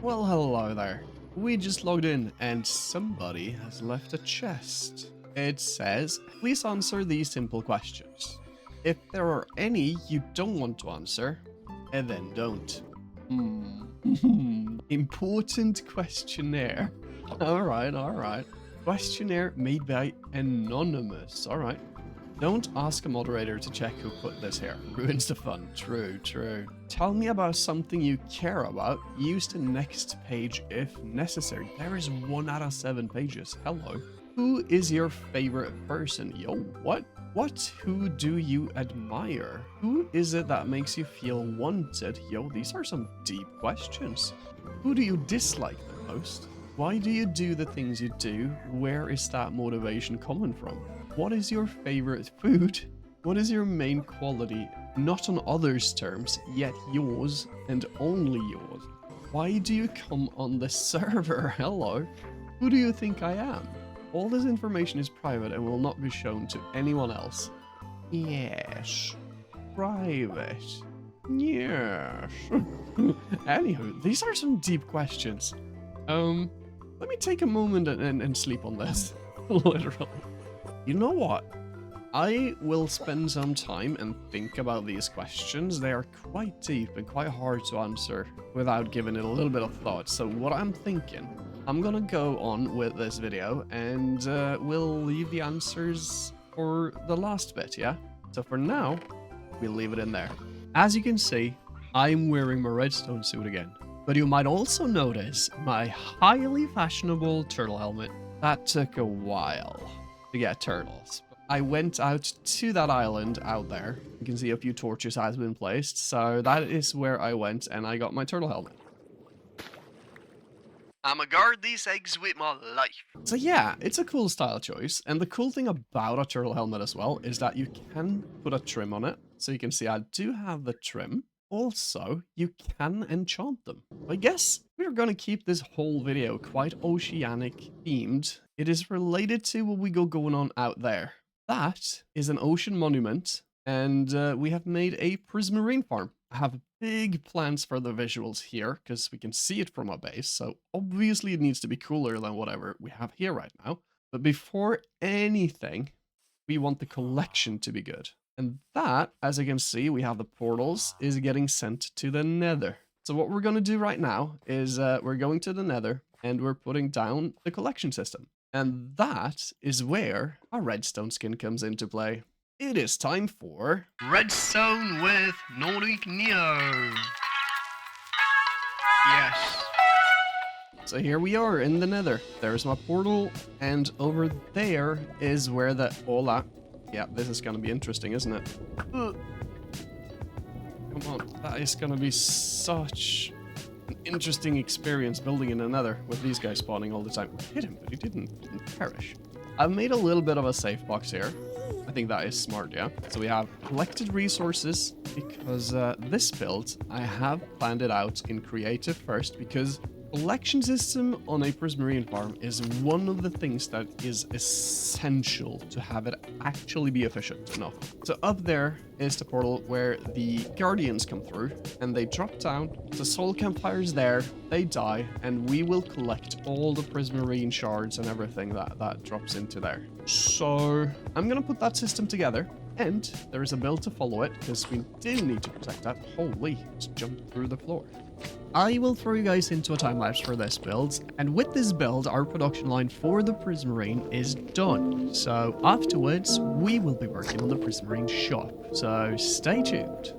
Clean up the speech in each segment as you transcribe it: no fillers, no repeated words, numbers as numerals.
Well, hello there. We just logged in and somebody has left a chest. It says, please answer these simple questions. If there are any you don't want to answer, then don't. Important questionnaire. Alright. Questionnaire made by Anonymous. Alright. Don't ask a moderator to check who put this here. Ruins the fun. True. Tell me about something you care about. Use the next page if necessary. There is 1 out of 7 pages. Hello. Who is your favorite person? Yo, what? Who do you admire? Who is it that makes you feel wanted? Yo, these are some deep questions. Who do you dislike the most? Why do you do the things you do? Where is that motivation coming from? What is your favorite food? What is your main quality? Not on others' terms, yet yours and only yours. Why do you come on the server? Hello. Who do you think I am? All this information is private and will not be shown to anyone else. Yes. Private. Yes. Anywho, these are some deep questions. Let me take a moment and sleep on this. Literally. You know what? I will spend some time and think about these questions. They are quite deep and quite hard to answer without giving it a little bit of thought. So what I'm thinking, I'm gonna go on with this video and we'll leave the answers for the last bit, yeah? So for now, we'll leave it in there. As you can see, I'm wearing my redstone suit again. But you might also notice my highly fashionable turtle helmet. That took a while to get turtles. I went out to that island out there. You can see a few torches has been placed. So that is where I went and I got my turtle helmet. I'ma guard these eggs with my life. So yeah, it's a cool style choice. And the cool thing about a turtle helmet as well is that you can put a trim on it. So you can see I do have the trim. Also, you can enchant them. I guess we're gonna keep this whole video quite oceanic themed. It is related to what we got going on out there. That is an ocean monument, and we have made a Prismarine Farm. I have big plans for the visuals here, because we can see it from our base, so obviously it needs to be cooler than whatever we have here right now. But before anything, we want the collection to be good. And that, as you can see, we have the portals, is getting sent to the Nether. So what we're going to do right now is we're going to the Nether and we're putting down the collection system. And that is where our redstone skin comes into play. It is time for Redstone with Nordic Neo. Yes. So here we are in the Nether. There's my portal, and over there is where the Hola. Yeah, this is gonna be interesting, isn't it? Come on, that is gonna be such an interesting experience building in the Nether with these guys spawning all the time. We hit him, but he didn't perish. I've made a little bit of a safe box here. I think that is smart, yeah? So we have collected resources because this build, I have planned it out in creative first because collection system on a Prismarine farm is one of the things that is essential to have it actually be efficient enough. So up there is the portal where the guardians come through and they drop down. The soul campfires there, they die, and we will collect all the Prismarine shards and everything that drops into there. So I'm gonna put that system together. And there is a build to follow it, because we do need to protect that. Holy, just jumped through the floor. I will throw you guys into a time-lapse for this build, and with this build, our production line for the Prismarine is done. So afterwards, we will be working on the Prismarine Shop, so stay tuned.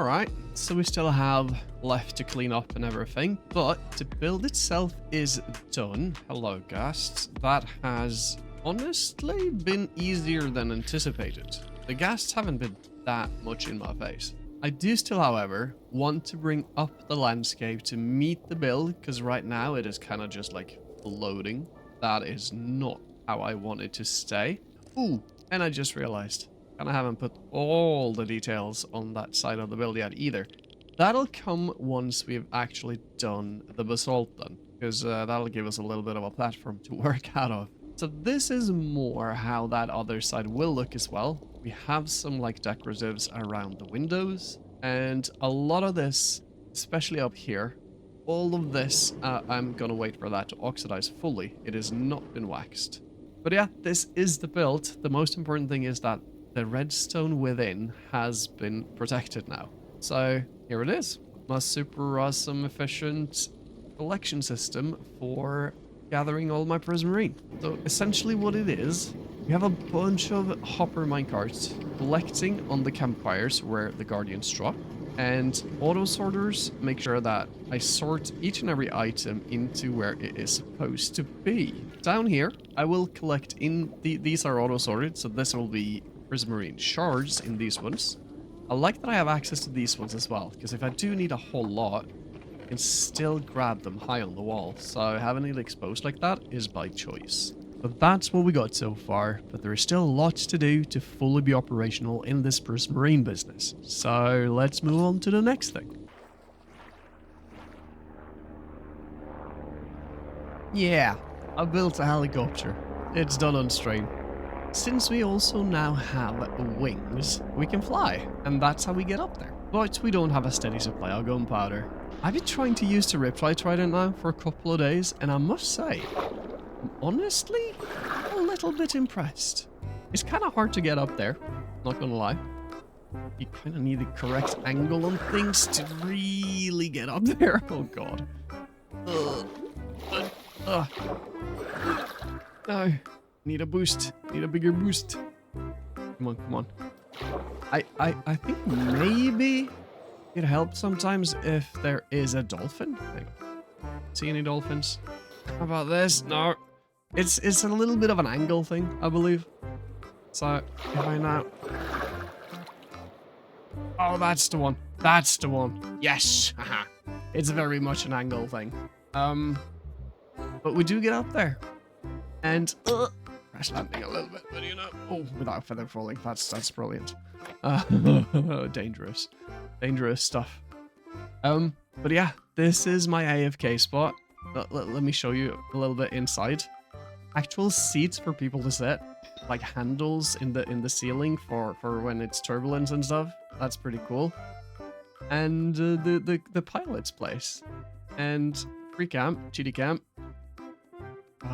Alright, so we still have left to clean up and everything, but the build itself is done. Hello, ghasts. That has honestly been easier than anticipated. The ghasts haven't been that much in my face. I do still, however, want to bring up the landscape to meet the build, because right now it is kind of just like floating. That is not how I want it to stay. Ooh, and I just realized, and I haven't put all the details on that side of the build yet either. That'll come once we've actually done the basalt then, because that'll give us a little bit of a platform to work out of. So this is more how that other side will look as well. We have some like decoratives around the windows, and a lot of this, especially up here, all of this, I'm gonna wait for that to oxidize fully. It has not been waxed. But yeah, this is the build. The most important thing is that the redstone within has been protected now. So here it is. My super awesome efficient collection system for gathering all my prismarine. So essentially what it is, we have a bunch of hopper minecarts collecting on the campfires where the guardians drop, and auto sorters make sure that I sort each and every item into where it is supposed to be. Down here, I will collect in these are auto sorted, so this will be Prismarine shards in these ones. I like that I have access to these ones as well, because if I do need a whole lot, I can still grab them high on the wall, so having it exposed like that is by choice. But that's what we got so far, but there is still lots to do to fully be operational in this Prismarine business. So let's move on to the next thing. Yeah, I built a helicopter. It's done on stream. Since we also now have wings, we can fly, and that's how we get up there. But we don't have a steady supply of gunpowder. I've been trying to use the Riptide Trident now for a couple of days, and I must say, I'm honestly a little bit impressed. It's kind of hard to get up there, not gonna lie. You kind of need the correct angle on things to really get up there. Oh god. No. Need a boost. Need a bigger boost. Come on, come on. I think maybe it helps sometimes if there is a dolphin. Hang on. See any dolphins? How about this? No. It's a little bit of an angle thing, I believe. So if I now... Oh, that's the one. That's the one. Yes. It's very much an angle thing. But we do get up there. And crash landing a little bit, but you know, oh, without feather falling, that's brilliant. Dangerous stuff. But yeah, this is my AFK spot. Let me show you a little bit inside. Actual seats for people to sit, like handles in the ceiling for when it's turbulence and stuff. That's pretty cool. And the pilot's place, and free camp, GD camp.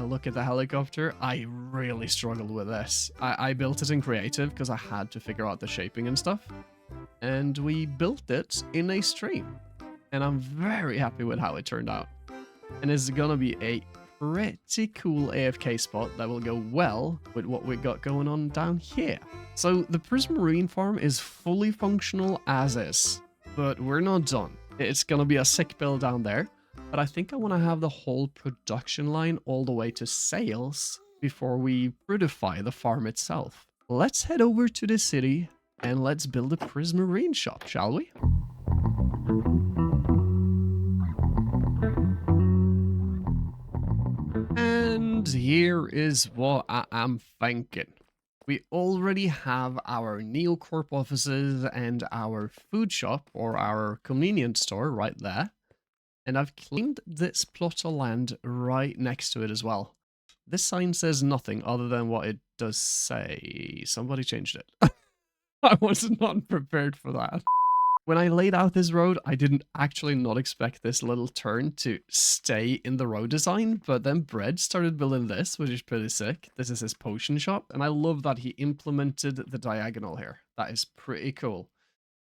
Look at the helicopter. I really struggled with this. I built it in creative because I had to figure out the shaping and stuff. And we built it in a stream. And I'm very happy with how it turned out. And it's gonna be a pretty cool AFK spot that will go well with what we got going on down here. So the Prismarine Farm is fully functional as is, but we're not done. It's gonna be a sick build down there. But I think I want to have the whole production line all the way to sales before we fruitify the farm itself. Let's head over to the city and let's build a Prismarine Shop, shall we? And here is what I am thinking. We already have our Neocorp offices and our food shop or our convenience store right there. And I've claimed this plot of land right next to it as well. This sign says nothing other than what it does say. Somebody changed it. I was not prepared for that. When I laid out this road, I didn't actually not expect this little turn to stay in the road design, but then Bread started building this, which is pretty sick. This is his potion shop, and I love that he implemented the diagonal here. That is pretty cool.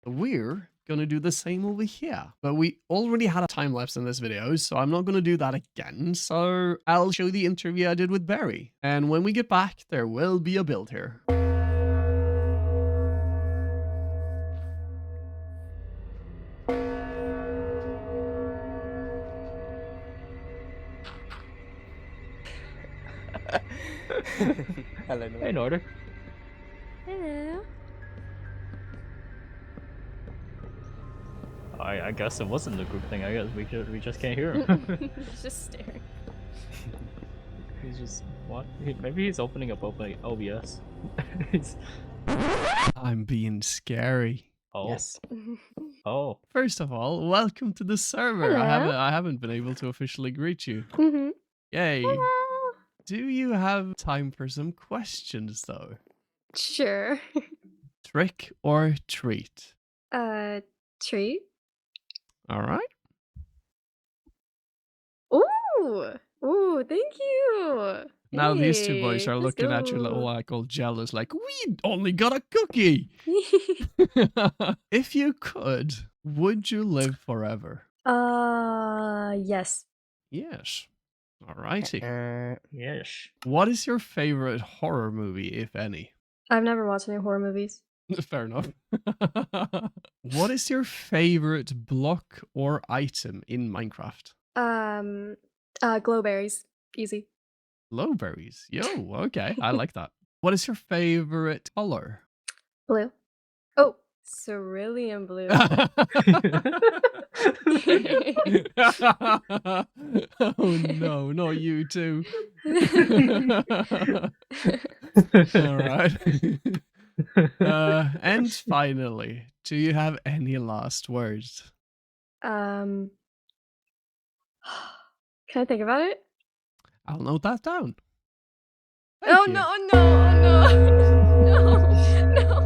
We're gonna do the same over here, but we already had a time lapse in this video, so I'm not gonna do that again. So I'll show the interview I did with Barry, and when we get back there will be a build here. Hello. Hey, Norder. Hello. I guess it wasn't a group thing. I guess we just can't hear him. He's just staring. He's just what? Maybe he's opening up OBS. He's, I'm being scary. oh. Yes. Oh. First of all, welcome to the server. Hello. I haven't been able to officially greet you. Mm-hmm. Yay. Hello. Do you have time for some questions though? Sure. Trick or treat? Treat. All right. Ooh. Ooh, thank you. Now these two boys Hey, are let's looking at you go. like all jealous, like, we only got a cookie. If you could, would you live forever? Yes. Yes. Alrighty. Yes. What is your favorite horror movie, if any? I've never watched any horror movies. Fair enough. What is your favorite block or item in Minecraft? Glowberries. Easy. Glowberries. Yo, okay. I like that. What is your favorite color? Blue. Oh, cerulean blue. Oh no, not you too. All right. And finally, do you have any last words? Can I think about it? I'll note that down. Oh Thank you. no, no, no, no, no, no.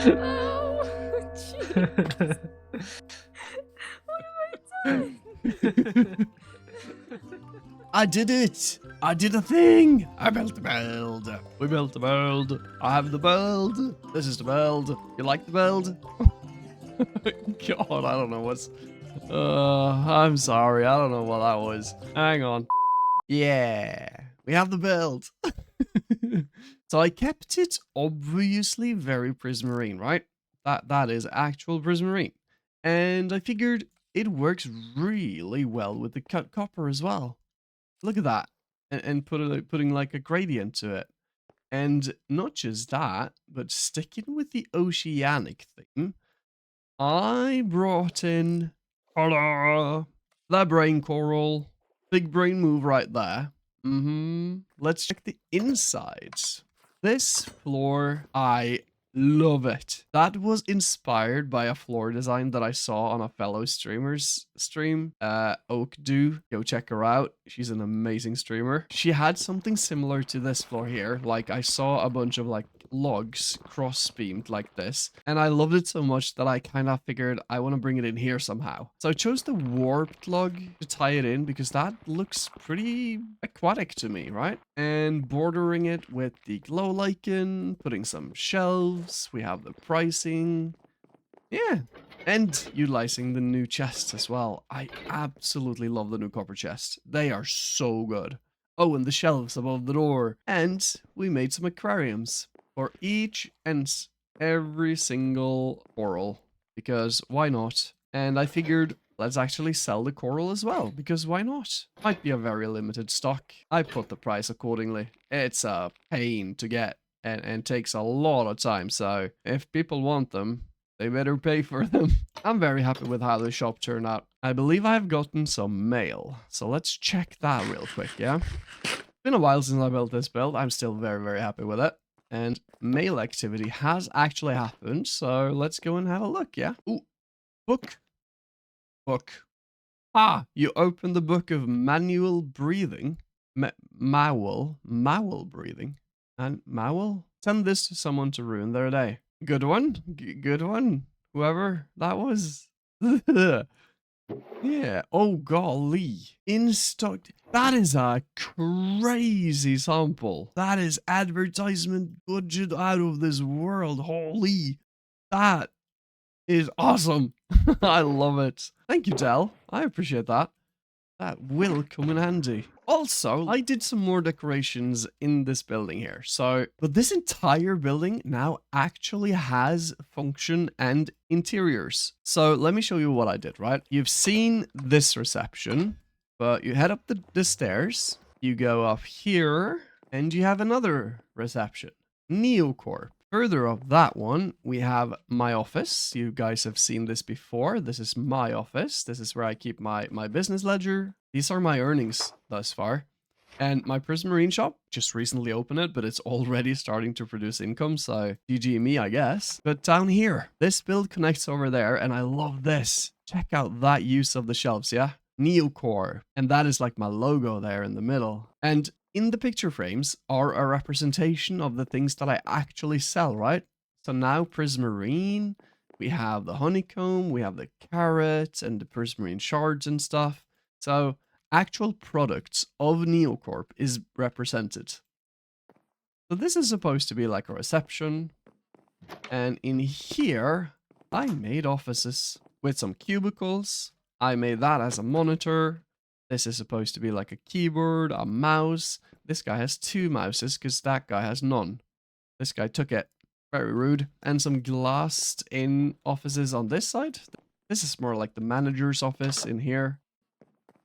Oh, jeez. What have I done? I did it! I did a thing! I built the build. We built the build. I have the build. This is the build. You like the build? God, I don't know what's... I'm sorry. I don't know what that was. Hang on. Yeah, we have the build. So I kept it obviously very Prismarine, right? That is actual Prismarine. And I figured it works really well with the cut copper as well. Look at that. And putting like a gradient to it. And not just that, but sticking with the oceanic theme, I brought in the brain coral. Big brain move right there. Let's check the insides. This floor, I love it. That was inspired by a floor design that I saw on a fellow streamer's stream, Oak Dew. Go check her out. She's an amazing streamer. She had something similar to this floor here. Like I saw a bunch of like logs cross-beamed like this, and I loved it so much that I kind of figured I want to bring it in here somehow. So I chose the warped log to tie it in because that looks pretty aquatic to me, right? And bordering it with the glow lichen, putting some shelves, we have the pricing. Yeah, and utilizing the new chests as well. I absolutely love the new copper chests. They are so good. Oh, and the shelves above the door. And we made some aquariums for each and every single coral, because why not? And I figured let's actually sell the coral as well, because why not? Might be a very limited stock. I put the price accordingly. It's a pain to get and takes a lot of time, so if people want them, they better pay for them. I'm very happy with how the shop turned out. I believe I've gotten some mail, so let's check that real quick, yeah? Been a while since I built this build. I'm still very, very happy with it. And mail activity has actually happened, so let's go and have a look, yeah? Ooh, book. Book. Ah, you opened the book of manual breathing. Mowel breathing. And Mowel? Send this to someone to ruin their day. Good one. Good one. Whoever that was. Yeah. Oh, golly. In stock. That is a crazy sample. That is advertisement budget out of this world. Holy. That is awesome. I love it. Thank you, Del. I appreciate that. That will come in handy. Also, I did some more decorations in this building here. But this entire building now actually has function and interiors. So let me show you what I did, right? You've seen this reception, but you head up the stairs, you go up here, and you have another reception. Neocorp. Further up that one, we have my office. You guys have seen this before. This is my office. This is where I keep my business ledger. These are my earnings thus far. And my Prismarine Shop, just recently opened it, but it's already starting to produce income, so GG me, I guess. But down here, this build connects over there, and I love this. Check out that use of the shelves, yeah? Neocore. And that is like my logo there in the middle. And in the picture frames are a representation of the things that I actually sell, right? So now Prismarine, we have the honeycomb, we have the carrot and the Prismarine shards and stuff. So actual products of Neocorp is represented. So this is supposed to be like a reception. And in here, I made offices with some cubicles. I made that as a monitor. This is supposed to be like a keyboard, a mouse. This guy has 2 mouses because that guy has none. This guy took it. Very rude. And some glassed in offices on this side. This is more like the manager's office in here.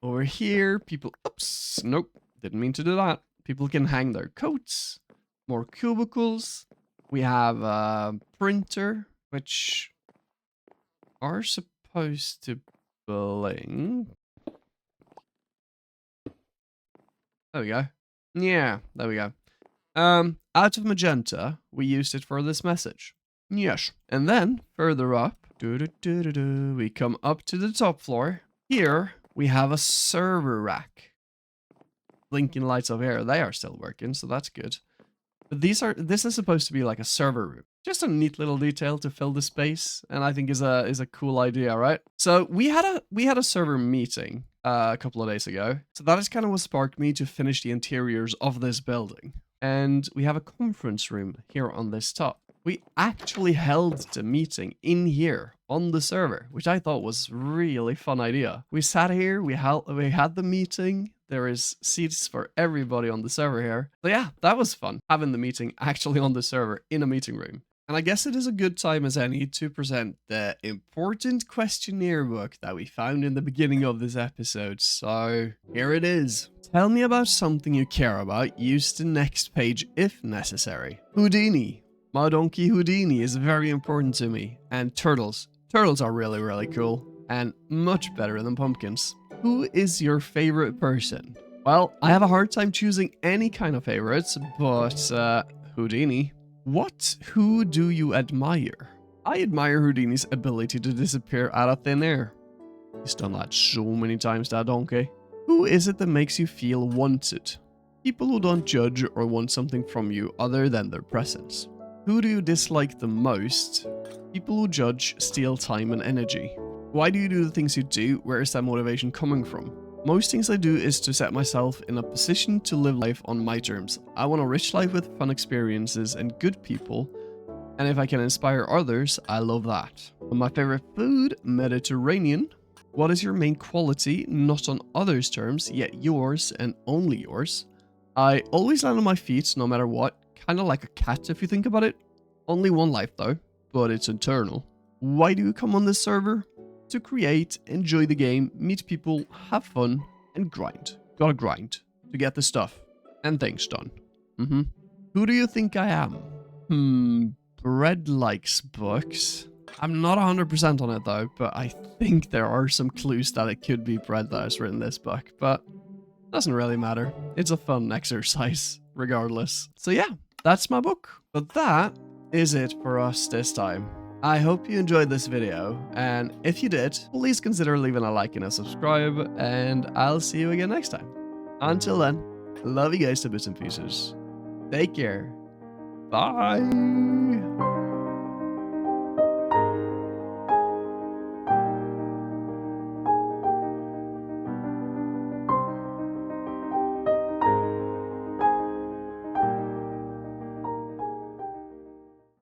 Over here, people... Oops. Nope. Didn't mean to do that. People can hang their coats. More cubicles. We have a printer, which are supposed to blink. There we go. Yeah, there we go. Out of magenta, we used it for this message. Yes. And then, further up, we come up to the top floor. Here, we have a server rack. Blinking lights over here, they are still working, so that's good. But this is supposed to be like a server room. Just a neat little detail to fill the space, and I think is a cool idea, right? So we had a server meeting a couple of days ago. So that is kind of what sparked me to finish the interiors of this building. And we have a conference room here on this top. We actually held the meeting in here on the server, which I thought was really fun idea. We sat here, we had the meeting. There is seats for everybody on the server here. So yeah, that was fun, having the meeting actually on the server in a meeting room. And I guess it is a good time as any to present the important questionnaire book that we found in the beginning of this episode. So here it is. Tell me about something you care about. Use the next page if necessary. Houdini. My donkey Houdini is very important to me. And turtles. Turtles are really, really cool. And much better than pumpkins. Who is your favorite person? Well, I have a hard time choosing any kind of favorites, but Houdini. Who do you admire? I admire Houdini's ability to disappear out of thin air. He's done that so many times, that donkey. Who is it that makes you feel wanted? People who don't judge or want something from you other than their presence. Who do you dislike the most? People who judge, steal time and energy. Why do you do the things you do? Where is that motivation coming from? Most things I do is to set myself in a position to live life on my terms. I want a rich life with fun experiences and good people, and if I can inspire others, I love that. My favorite food, Mediterranean. What is your main quality, not on others' terms, yet yours and only yours? I always land on my feet no matter what, kind of like a cat if you think about it. Only one life though, but it's eternal. Why do you come on this server? To create, enjoy the game, meet people, have fun, and grind. Gotta grind to get the stuff and things done. Who do you think I am? Bread likes books. I'm not 100% on it though, but I think there are some clues that it could be Bread that has written this book, but doesn't really matter. It's a fun exercise regardless. So yeah, that's my book. But that is it for us this time. I hope you enjoyed this video, and if you did, please consider leaving a like and a subscribe, and I'll see you again next time. Until then, love you guys to bits and pieces. Take care. Bye.